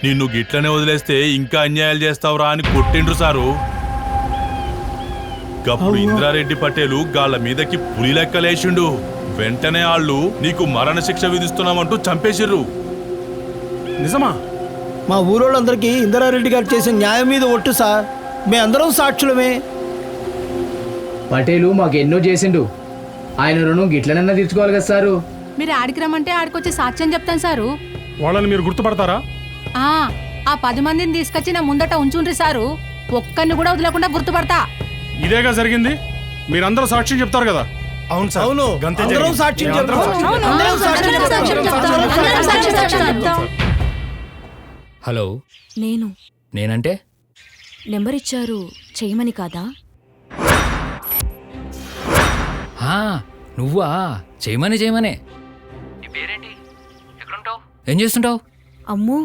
నిన్ను గిట్లనే వదిలేస్తే ఇంకా అన్యాయాలు చేస్తావురా అని కొట్టిండ్రు సారు. గప్పుడు ఇంద్రారెడ్డి పటేలు గాళ్ళ మీదకి పులి లెక్కలేసిండు. వెంటనే వాళ్ళు నీకు మరణశిక్ష విధిస్తున్నామంటూ చంపేసిర్రు. నిజమా? మా ఊరోళ్ళందరికీ ఇందిరారెడ్డి గారు చేసిన న్యాయం మీద ఒట్టు సార్. మేమందరం సాక్షులమే. పటేలు మాకు ఎన్నో చేసిండు. ఆయన రుణం గిట్లనన్నా తీర్చుకోవాలి కదా సారు. మీరు ఆడికి రమ్మంటే ఆడికొచ్చి సాక్ష్యం చెప్తాను సారు. వాళ్ళని మీరు గుర్తుపడతారా? ఆ 10 మందిని తీసుకొచ్చి నా ముందట ఉంచుండ్రి సారు. ఒక్కరిని కూడా వదలకుండా గుర్తుపడతా. ఇదేగా జరిగింది. మీరందరూ సాక్ష్యం చెప్తారు కదా? అవును సార్. అవును, గంతే అందరం జరిగింది. సాక్ష్యం అందరం చెప్తాం. హలో, నేనంటే నెంబర్ ఇచ్చారు చేయమని కాదా? నువ్వా? చేయమనే. నీ పేరేంటి? ఎక్కడుంటావు? ఏం చేస్తుంటావు? అమ్మో